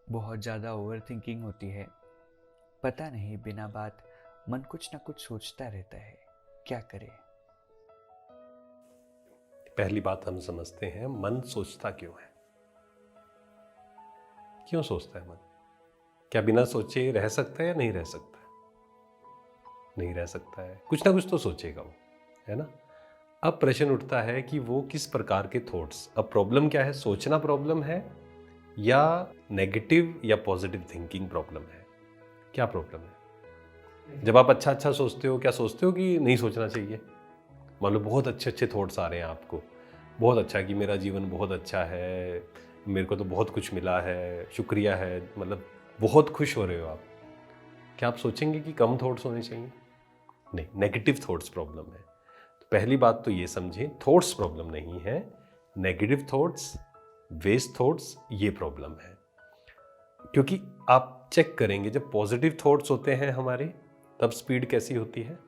बहुत ज़्यादा over thinking होती है। पता नहीं बिना बात मन कुछ ना कुछ सोचता रहता है। क्या करे? पहली बात हम समझते हैं, मन सोचता क्यों है? क्यों सोचता है मन? क्या बिना सोचे रह सकता है या नहीं रह सकता है? नहीं रह सकता है, कुछ ना कुछ तो सोचेगा वो, है ना? अब प्रश्न उठता है कि वो किस प्रकार के थॉट्स। अब प्रॉब्लम क्या है? सोचना प्रॉब्लम है या नेगेटिव या पॉजिटिव थिंकिंग प्रॉब्लम है? क्या प्रॉब्लम है? जब आप अच्छा अच्छा सोचते हो, क्या सोचते हो कि नहीं सोचना चाहिए? मान लो बहुत अच्छे अच्छे थॉट्स आ रहे हैं आपको, बहुत अच्छा कि मेरा जीवन बहुत अच्छा है, मेरे को तो बहुत कुछ मिला है, शुक्रिया है, मतलब बहुत खुश हो रहे हो आप। क्या आप सोचेंगे कि कम थॉट्स होने चाहिए? नहीं, नेगेटिव थॉट्स प्रॉब्लम है। तो पहली बात तो ये समझें, थॉट्स प्रॉब्लम नहीं है, नेगेटिव थॉट्स, वेस्ट थॉट्स ये प्रॉब्लम है। क्योंकि आप चेक करेंगे जब पॉजिटिव थॉट्स होते हैं हमारे, तब स्पीड कैसी होती है?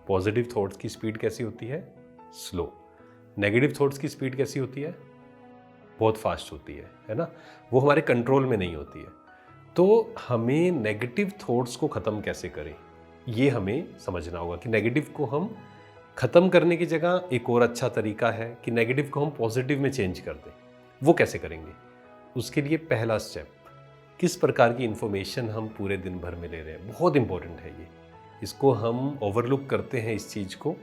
पॉजिटिव थॉट्स की स्पीड कैसी होती है? स्लो। नेगेटिव थॉट्स की स्पीड कैसी होती है? बहुत फास्ट होती है ना? वो हमारे कंट्रोल में नहीं होती है। तो हमें नेगेटिव थॉट्स को ख़त्म कैसे करें, ये हमें समझना होगा कि नेगेटिव को हम ख़त्म करने की जगह एक और अच्छा तरीका है कि नेगेटिव को हम पॉजिटिव में चेंज कर दें। वो कैसे करेंगे? उसके लिए पहला स्टेप, किस प्रकार की इन्फॉर्मेशन हम पूरे दिन भर में ले रहे हैं, बहुत इंपॉर्टेंट है ये। इसको हम ओवरलुक करते हैं इस चीज़ को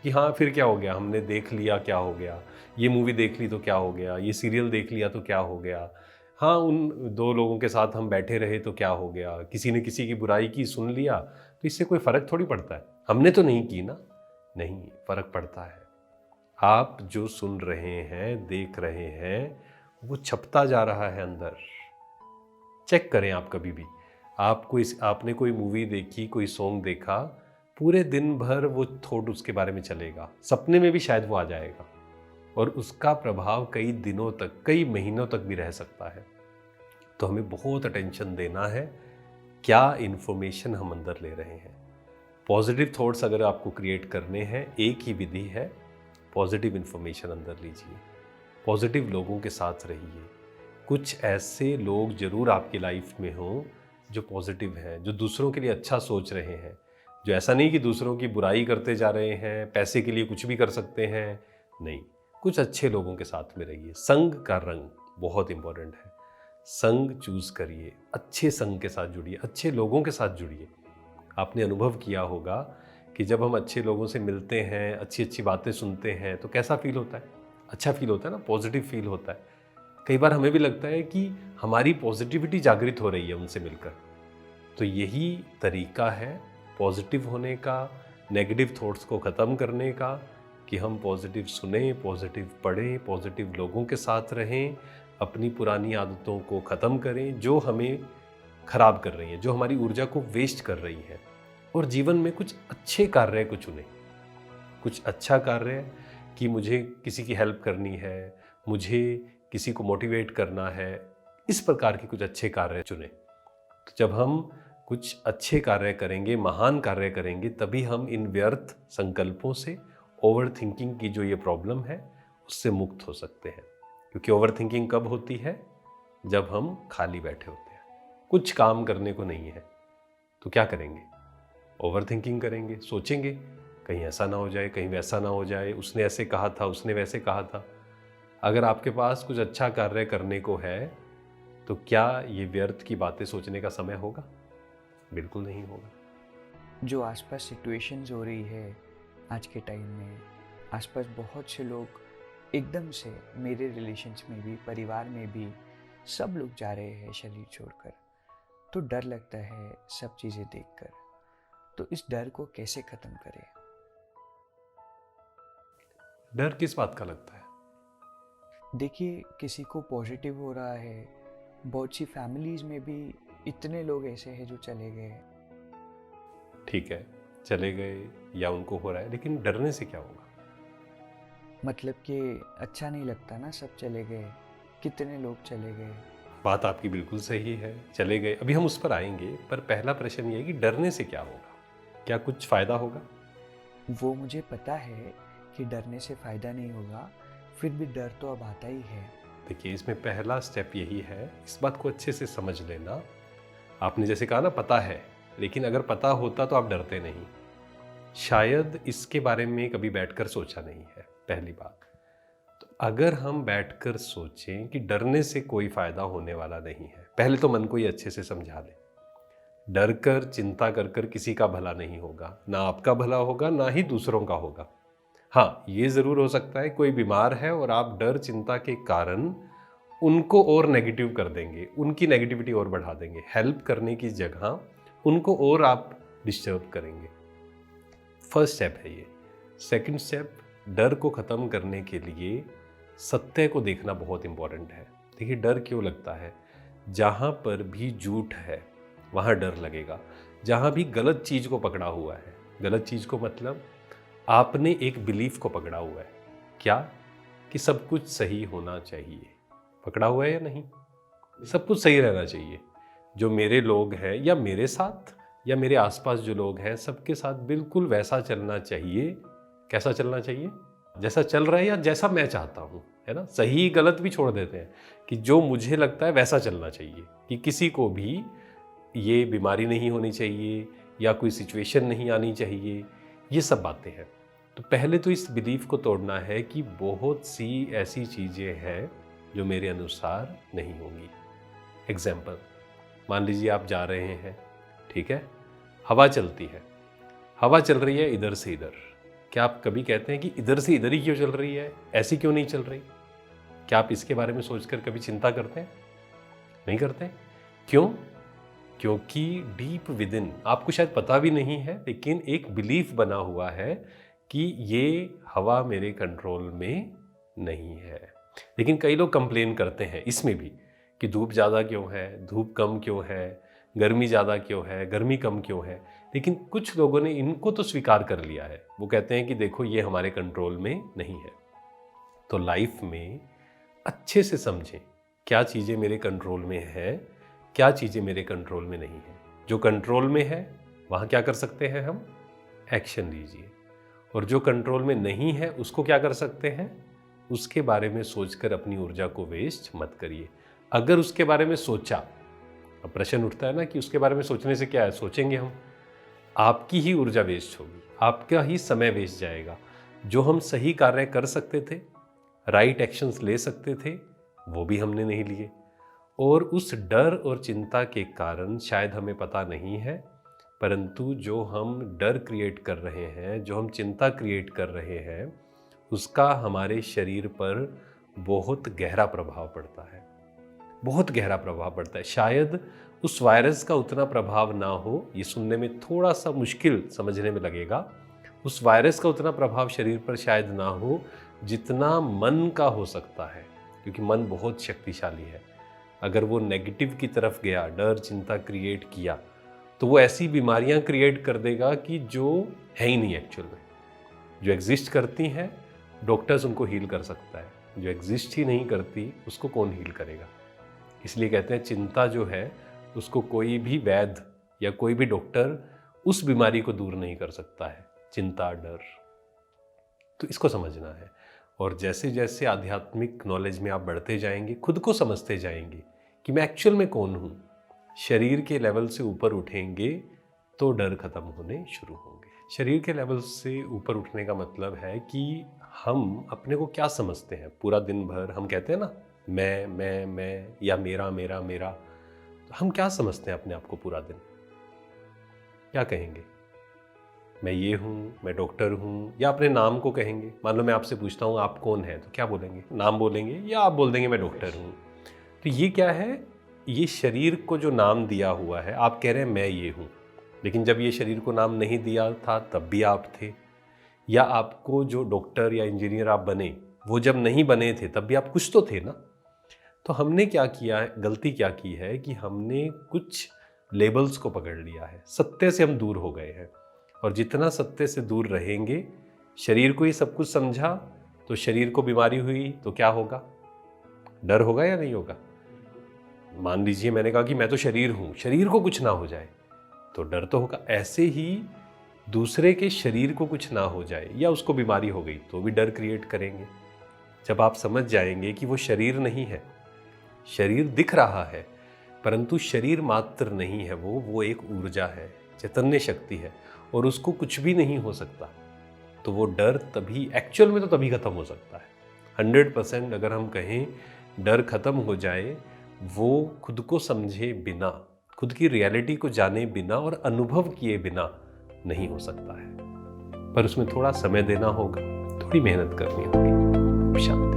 कि हाँ फिर क्या हो गया, हमने देख लिया क्या हो गया, ये मूवी देख ली तो क्या हो गया, ये सीरियल देख लिया तो क्या हो गया, हाँ उन दो लोगों के साथ हम बैठे रहे तो क्या हो गया, किसी ने किसी की बुराई की सुन लिया तो इससे कोई फ़र्क थोड़ी पड़ता है, हमने तो नहीं की ना। नहीं, फ़र्क पड़ता है। आप जो सुन रहे हैं, देख रहे हैं, वो छपता जा रहा है अंदर। चेक करें आप कभी भी, आपने कोई मूवी देखी, कोई सॉन्ग देखा, पूरे दिन भर वो थॉट उसके बारे में चलेगा, सपने में भी शायद वो आ जाएगा और उसका प्रभाव कई दिनों तक, कई महीनों तक भी रह सकता है। तो हमें बहुत अटेंशन देना है, क्या इन्फॉर्मेशन हम अंदर ले रहे हैं। पॉजिटिव थॉट्स अगर आपको क्रिएट करने हैं, एक ही विधि है, पॉजिटिव इन्फॉर्मेशन अंदर लीजिए, पॉजिटिव लोगों के साथ रहिए। कुछ ऐसे लोग ज़रूर आपकी लाइफ में हों जो पॉजिटिव हैं, जो दूसरों के लिए अच्छा सोच रहे हैं, जो ऐसा नहीं कि दूसरों की बुराई करते जा रहे हैं, पैसे के लिए कुछ भी कर सकते हैं। नहीं, कुछ अच्छे लोगों के साथ में रहिए। संग का रंग बहुत इंपॉर्टेंट है। संग चूज़ करिए, अच्छे संग के साथ जुड़िए, अच्छे लोगों के साथ जुड़िए। आपने अनुभव किया होगा कि जब हम अच्छे लोगों से मिलते हैं, अच्छी अच्छी बातें सुनते हैं तो कैसा फील होता है? अच्छा फील होता है ना, पॉजिटिव फील होता है। कई बार हमें भी लगता है कि हमारी पॉजिटिविटी जागृत हो रही है उनसे मिलकर। तो यही तरीका है पॉजिटिव होने का, नेगेटिव थॉट्स को ख़त्म करने का, कि हम पॉजिटिव सुने, पॉजिटिव पढ़ें, पॉजिटिव लोगों के साथ रहें, अपनी पुरानी आदतों को ख़त्म करें जो हमें ख़राब कर रही हैं, जो हमारी ऊर्जा को वेस्ट कर रही हैं, और जीवन में कुछ अच्छे कार्य को चुनें। कुछ अच्छा कार्य कि मुझे किसी की हेल्प करनी है, मुझे किसी को मोटिवेट करना है, इस प्रकार के कुछ अच्छे कार्य चुनें। तो जब हम कुछ अच्छे कार्य करेंगे, महान कार्य करेंगे, तभी हम इन व्यर्थ संकल्पों से, ओवर थिंकिंग की जो ये प्रॉब्लम है, उससे मुक्त हो सकते हैं। क्योंकि ओवर थिंकिंग कब होती है? जब हम खाली बैठे होते हैं, कुछ काम करने को नहीं है, तो क्या करेंगे? ओवर थिंकिंग करेंगे, सोचेंगे कहीं ऐसा ना हो जाए, कहीं वैसा ना हो जाए, उसने ऐसे कहा था, उसने वैसे कहा था। अगर आपके पास कुछ अच्छा कार्य करने को है, तो क्या ये व्यर्थ की बातें सोचने का समय होगा? बिल्कुल नहीं होगा। जो आसपास सिचुएशंस हो रही है आज के टाइम में, आसपास बहुत से लोग एकदम से, मेरे रिलेशंस में भी, परिवार में भी, सब लोग जा रहे हैं शरीर छोड़कर। तो डर लगता है सब चीज़ें देखकर। तो इस डर को कैसे ख़त्म करें? डर किस बात का लगता है? देखिए, किसी को पॉजिटिव हो रहा है, बहुत सी फैमिलीज़ में भी इतने लोग ऐसे हैं जो चले गए। ठीक है, चले गए या उनको हो रहा है, लेकिन डरने से क्या होगा? मतलब कि अच्छा नहीं लगता ना, सब चले गए, कितने लोग चले गए। बात आपकी बिल्कुल सही है, चले गए, अभी हम उस पर आएंगे, पर पहला प्रश्न ये है कि डरने से क्या होगा? क्या कुछ फ़ायदा होगा? वो मुझे पता है कि डरने से फ़ायदा नहीं होगा, फिर भी डर तो अब आता ही है। देखिए, इसमें पहला स्टेप यही है, इस बात को अच्छे से समझ लेना। आपने जैसे कहा ना पता है, लेकिन अगर पता होता तो आप डरते नहीं। शायद इसके बारे में कभी बैठकर सोचा नहीं है, पहली बात। तो अगर हम बैठकर सोचें कि डरने से कोई फायदा होने वाला नहीं है, पहले तो मन को ये अच्छे से समझा लें। डर कर चिंता कर कर किसी का भला नहीं होगा, ना आपका भला होगा ना ही दूसरों का होगा। हाँ, ये ज़रूर हो सकता है कोई बीमार है और आप डर चिंता के कारण उनको और नेगेटिव कर देंगे, उनकी नेगेटिविटी और बढ़ा देंगे, हेल्प करने की जगह उनको और आप डिस्टर्ब करेंगे। फर्स्ट स्टेप है ये। सेकंड स्टेप, डर को ख़त्म करने के लिए सत्य को देखना बहुत इंपॉर्टेंट है। देखिए, डर क्यों लगता है? जहाँ पर भी झूठ है वहाँ डर लगेगा। जहाँ भी गलत चीज़ को पकड़ा हुआ है, गलत चीज़ को मतलब आपने एक बिलीफ को पकड़ा हुआ है, क्या? कि सब कुछ सही होना चाहिए। पकड़ा हुआ है या नहीं? सब कुछ सही रहना चाहिए। जो मेरे लोग हैं या मेरे साथ या मेरे आसपास जो लोग हैं, सबके साथ बिल्कुल वैसा चलना चाहिए। कैसा चलना चाहिए? जैसा चल रहा है या जैसा मैं चाहता हूँ, है ना? सही गलत भी छोड़ देते हैं कि जो मुझे लगता है वैसा चलना चाहिए, कि किसी को भी ये बीमारी नहीं होनी चाहिए या कोई सिचुएशन नहीं आनी चाहिए। ये सब बातें हैं। तो पहले तो इस बिलीफ को तोड़ना है कि बहुत सी ऐसी चीज़ें हैं जो मेरे अनुसार नहीं होंगी। एग्जाम्पल, मान लीजिए आप जा रहे हैं, ठीक है, हवा चलती है, हवा चल रही है इधर से इधर। क्या आप कभी कहते हैं कि इधर से इधर ही क्यों चल रही है, ऐसी क्यों नहीं चल रही? क्या आप इसके बारे में सोचकर कभी चिंता करते हैं? नहीं करते। क्यों? क्योंकि डीप विद इन आपको शायद पता भी नहीं है, लेकिन एक बिलीफ बना हुआ है कि ये हवा मेरे कंट्रोल में नहीं है। लेकिन कई लोग कंप्लेन करते हैं इसमें भी कि धूप ज़्यादा क्यों है, धूप कम क्यों है, गर्मी ज़्यादा क्यों है, गर्मी कम क्यों है। लेकिन कुछ लोगों ने इनको तो स्वीकार कर लिया है। वो कहते हैं कि देखो ये हमारे कंट्रोल में नहीं है। तो लाइफ में अच्छे से समझें क्या चीज़ें मेरे कंट्रोल में है, क्या चीज़ें मेरे कंट्रोल में नहीं है। जो कंट्रोल में है वहाँ क्या कर सकते हैं हम? एक्शन लीजिए। और जो कंट्रोल में नहीं है उसको क्या कर सकते हैं? उसके बारे में सोचकर अपनी ऊर्जा को वेस्ट मत करिए। अगर उसके बारे में सोचा, अब प्रश्न उठता है ना कि उसके बारे में सोचने से क्या है, सोचेंगे हम, आपकी ही ऊर्जा वेस्ट होगी, आपका ही समय वेस्ट जाएगा। जो हम सही कार्य कर सकते थे, राइट एक्शंस ले सकते थे, वो भी हमने नहीं लिए। और उस डर और चिंता के कारण शायद हमें पता नहीं है, परंतु जो हम डर क्रिएट कर रहे हैं, जो हम चिंता क्रिएट कर रहे हैं, उसका हमारे शरीर पर बहुत गहरा प्रभाव पड़ता है। बहुत गहरा प्रभाव पड़ता है। शायद उस वायरस का उतना प्रभाव ना हो, ये सुनने में थोड़ा सा मुश्किल समझने में लगेगा। उस वायरस का उतना प्रभाव शरीर पर शायद ना हो जितना मन का हो सकता है, क्योंकि मन बहुत शक्तिशाली है। अगर वो नेगेटिव की तरफ गया, डर चिंता क्रिएट किया, तो वो ऐसी बीमारियां क्रिएट कर देगा कि जो है ही नहीं एक्चुअल में। जो एग्जिस्ट करती हैं डॉक्टर्स उनको हील कर सकता है, जो एग्जिस्ट ही नहीं करती उसको कौन हील करेगा। इसलिए कहते हैं चिंता जो है उसको कोई भी वैद्य या कोई भी डॉक्टर उस बीमारी को दूर नहीं कर सकता है, चिंता डर। तो इसको समझना है। और जैसे जैसे आध्यात्मिक नॉलेज में आप बढ़ते जाएंगे, खुद को समझते जाएंगे कि मैं एक्चुअल में कौन हूँ, शरीर के लेवल से ऊपर उठेंगे तो डर खत्म होने शुरू होंगे। शरीर के लेवल से ऊपर उठने का मतलब है कि हम अपने को क्या समझते हैं। पूरा दिन भर हम कहते हैं ना मैं या मेरा मेरा मेरा, तो हम क्या समझते हैं अपने आप को पूरा दिन? क्या कहेंगे? मैं ये हूँ, मैं डॉक्टर हूँ, या अपने नाम को कहेंगे। मान लो मैं आपसे पूछता हूँ आप कौन है, तो क्या बोलेंगे? नाम बोलेंगे, या आप बोल देंगे मैं डॉक्टर हूँ। तो ये क्या है? ये शरीर को जो नाम दिया हुआ है, आप कह रहे हैं मैं ये हूँ, लेकिन जब ये शरीर को नाम नहीं दिया था तब भी आप थे। या आपको जो डॉक्टर या इंजीनियर आप बने, वो जब नहीं बने थे तब भी आप कुछ तो थे ना। तो हमने क्या किया है, गलती क्या की है कि हमने कुछ लेबल्स को पकड़ लिया है, सत्य से हम दूर हो गए हैं। और जितना सत्य से दूर रहेंगे, शरीर को ही सब कुछ समझा तो शरीर को बीमारी हुई तो क्या होगा? डर होगा या नहीं होगा? मान लीजिए मैंने कहा कि मैं तो शरीर हूँ, शरीर को कुछ ना हो जाए तो डर तो होगा। ऐसे ही दूसरे के शरीर को कुछ ना हो जाए या उसको बीमारी हो गई तो भी डर क्रिएट करेंगे। जब आप समझ जाएंगे कि वो शरीर नहीं है, शरीर दिख रहा है परंतु शरीर मात्र नहीं है, वो एक ऊर्जा है, चैतन्य शक्ति है और उसको कुछ भी नहीं हो सकता, तो वो डर तभी एक्चुअल में तो तभी खत्म हो सकता है। 100% अगर हम कहें डर खत्म हो जाए, वो खुद को समझे बिना, खुद की रियलिटी को जाने बिना और अनुभव किए बिना नहीं हो सकता है। पर उसमें थोड़ा समय देना होगा, थोड़ी मेहनत करनी होगी। शांति।